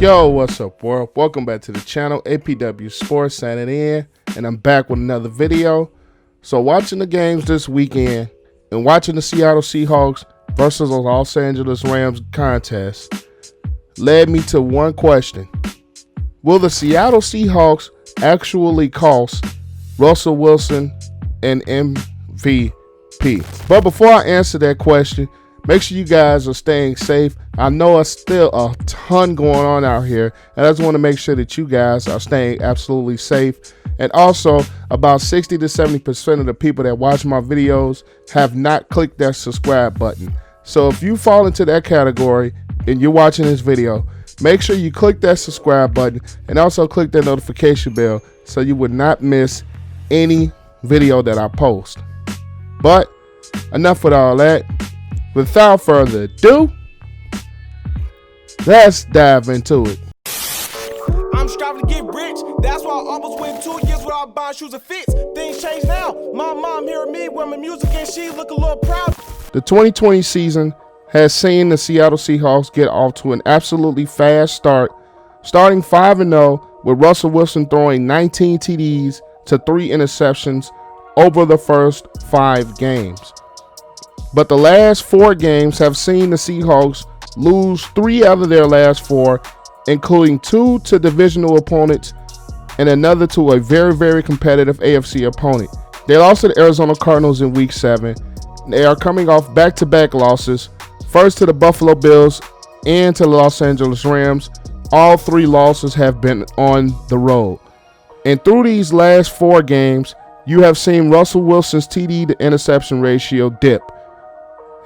Yo, what's up, world? Welcome back to the channel. APW Sports signing in, and I'm back with another video. So watching the games this weekend and watching the Seattle Seahawks versus the Los Angeles Rams contest led me to one question. Will the Seattle Seahawks actually cost Russell Wilson an MVP? But before I answer that question, make sure you guys are staying safe. I know it's still a ton going on out here, and I just want to make sure that you guys are staying absolutely safe. And also, about 60 to 70% of the people that watch my videos have not clicked that subscribe button. So if you fall into that category and you're watching this video, make sure you click that subscribe button and also click that notification bell so you would not miss any video that I post. But enough with all that. Without further ado, let's dive into it. I'm striving to get rich. That's why I almost went 2 years without buying shoes and fits. Things change now. My mom hearing me with my music and she look a little proud. The 2020 season has seen the Seattle Seahawks get off to an absolutely fast start, starting 5-0 with Russell Wilson throwing 19 TDs to 3 interceptions over the first 5 games. But the last 4 games have seen the Seahawks lose 3 out of their last 4, including 2 to divisional opponents and another to a very, very competitive AFC opponent. They lost to the Arizona Cardinals in Week 7. They are coming off back-to-back losses, first to the Buffalo Bills and to the Los Angeles Rams. All 3 losses have been on the road. And through these last 4 games, you have seen Russell Wilson's TD to interception ratio dip.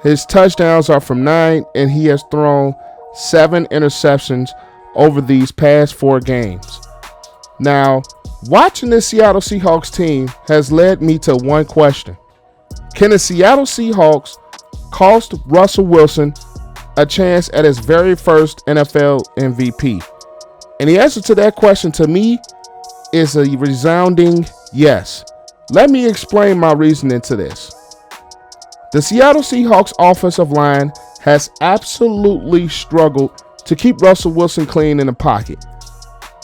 His touchdowns are from 9, and he has thrown 7 interceptions over these past 4 games. Now, watching this Seattle Seahawks team has led me to one question. Can the Seattle Seahawks cost Russell Wilson a chance at his very first NFL MVP? And the answer to that question to me is a resounding yes. Let me explain my reasoning to this. The Seattle Seahawks offensive line has absolutely struggled to keep Russell Wilson clean in the pocket.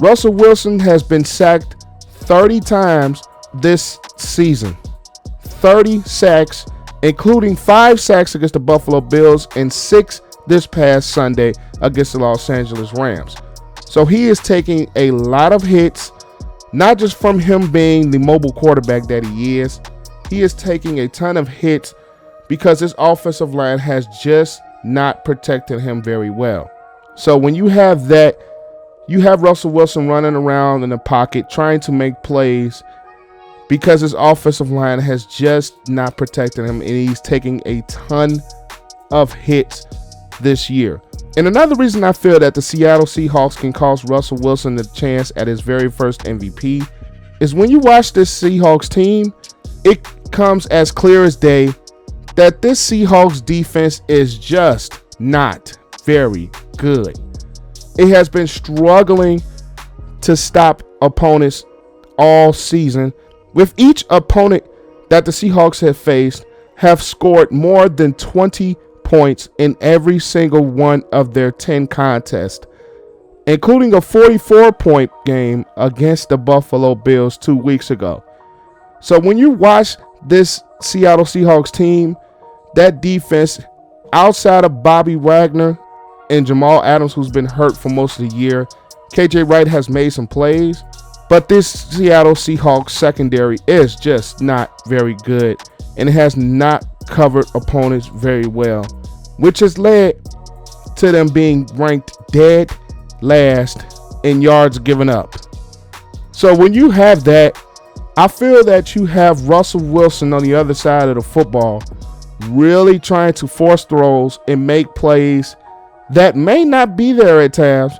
Russell Wilson has been sacked 30 times this season. 30 sacks, including 5 sacks against the Buffalo Bills and 6 this past Sunday against the Los Angeles Rams. So he is taking a lot of hits, not just from him being the mobile quarterback that he is. He is taking a ton of hits because his offensive line has just not protected him very well. So when you have that, you have Russell Wilson running around in the pocket trying to make plays because his offensive line has just not protected him, and he's taking a ton of hits this year. And another reason I feel that the Seattle Seahawks can cost Russell Wilson the chance at his very first MVP is when you watch this Seahawks team, it comes as clear as day that this Seahawks defense is just not very good. It has been struggling to stop opponents all season, with each opponent that the Seahawks have faced have scored more than 20 points in every single one of their 10 contests, including a 44-point game against the Buffalo Bills 2 weeks ago. So when you watch this Seattle Seahawks team, that defense, outside of Bobby Wagner and Jamal Adams, who's been hurt for most of the year, KJ Wright has made some plays, but this Seattle Seahawks secondary is just not very good, and it has not covered opponents very well, which has led to them being ranked dead last in yards given up. So when you have that, I feel that you have Russell Wilson on the other side of the football really trying to force throws and make plays that may not be there at times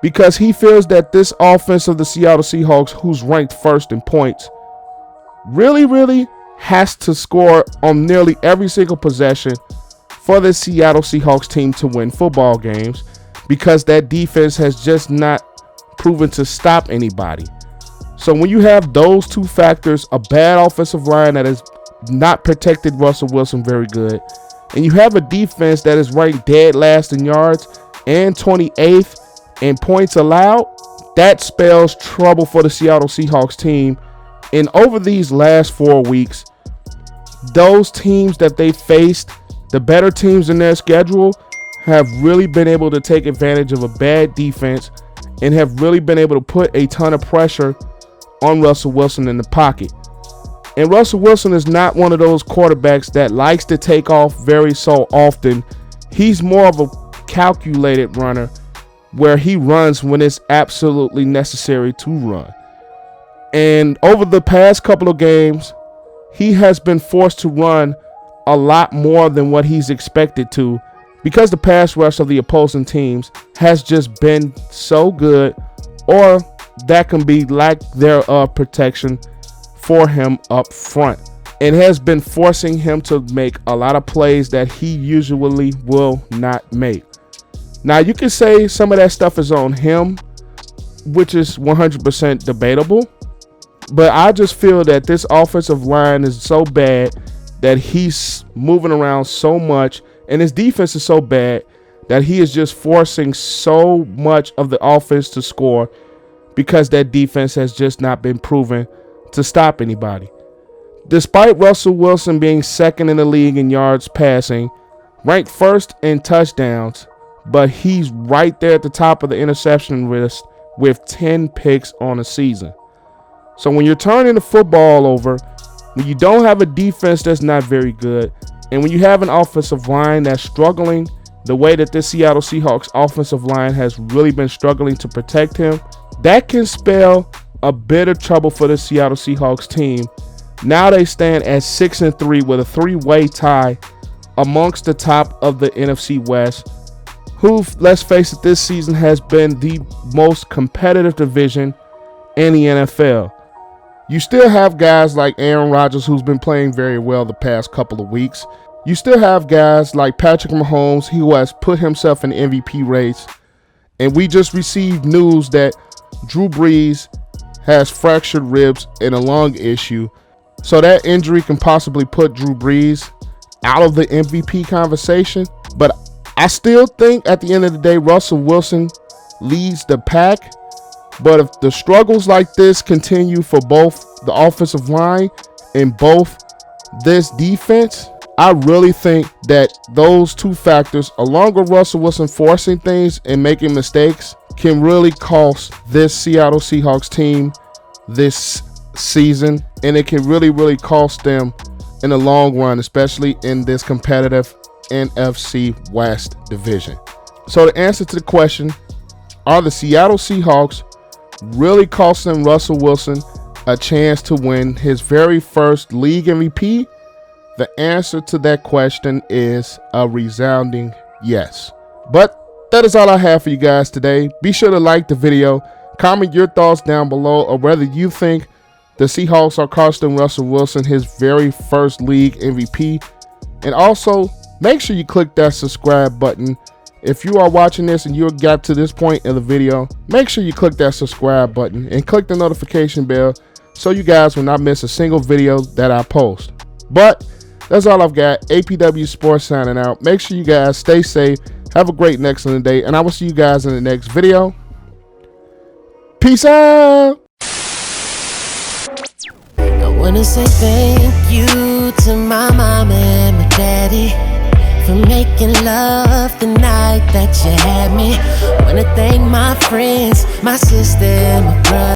because he feels that this offense of the Seattle Seahawks, who's ranked first in points, really has to score on nearly every single possession for the Seattle Seahawks team to win football games, because that defense has just not proven to stop anybody. So when you have those 2 factors, a bad offensive line that has not protected Russell Wilson very good, and you have a defense that is ranked dead last in yards and 28th and points allowed, that spells trouble for the Seattle Seahawks team. And over these last 4 weeks, those teams that they faced, the better teams in their schedule, have really been able to take advantage of a bad defense and have really been able to put a ton of pressure on Russell Wilson in the pocket. And Russell Wilson is not one of those quarterbacks that likes to take off very so often. He's more of a calculated runner where he runs when it's absolutely necessary to run. And over the past couple of games, he has been forced to run a lot more than what he's expected to, because the pass rush of the opposing teams has just been so good, or that can be lack thereof protection for him up front. It has been forcing him to make a lot of plays that he usually will not make. Now, you can say some of that stuff is on him, which is 100% debatable, but I just feel that this offensive line is so bad that he's moving around so much, and his defense is so bad that he is just forcing so much of the offense to score, because that defense has just not been proven to stop anybody. Despite Russell Wilson being second in the league in yards passing, ranked first in touchdowns, but he's right there at the top of the interception list with 10 picks on a season. So when you're turning the football over, when you don't have a defense that's not very good, and when you have an offensive line that's struggling the way that this Seattle Seahawks offensive line has really been struggling to protect him, that can spell a bit of trouble for the Seattle Seahawks team. Now they stand at 6-3 with a 3-way tie amongst the top of the NFC West, who, let's face it, this season has been the most competitive division in the NFL. You still have guys like Aaron Rodgers, who's been playing very well the past couple of weeks. You still have guys like Patrick Mahomes, who has put himself in the MVP race. And we just received news that Drew Brees has fractured ribs and a lung issue. So that injury can possibly put Drew Brees out of the MVP conversation. But I still think at the end of the day, Russell Wilson leads the pack. But if the struggles like this continue for both the offensive line and both this defense, I really think that those two factors, along with Russell Wilson forcing things and making mistakes, can really cost this Seattle Seahawks team this season. And it can really cost them in the long run, especially in this competitive NFC West division. So the answer to the question, are the Seattle Seahawks really costing Russell Wilson a chance to win his very first league MVP? The answer to that question is a resounding yes. But that is all I have for you guys today. Be sure to like the video, comment your thoughts down below, or whether you think the Seahawks are costing Russell Wilson his very first league MVP. And also, make sure you click that subscribe button. If you are watching this and you got to this point in the video, make sure you click that subscribe button and click the notification bell so you guys will not miss a single video that I post. But that's all I've got. APW Sports signing out. Make sure you guys stay safe. Have a great and excellent day, and I will see you guys in the next video. Peace out. I wanna say thank you to my mom and my daddy for making love the night that you had me. Wanna thank my friends, my sister, and my brother.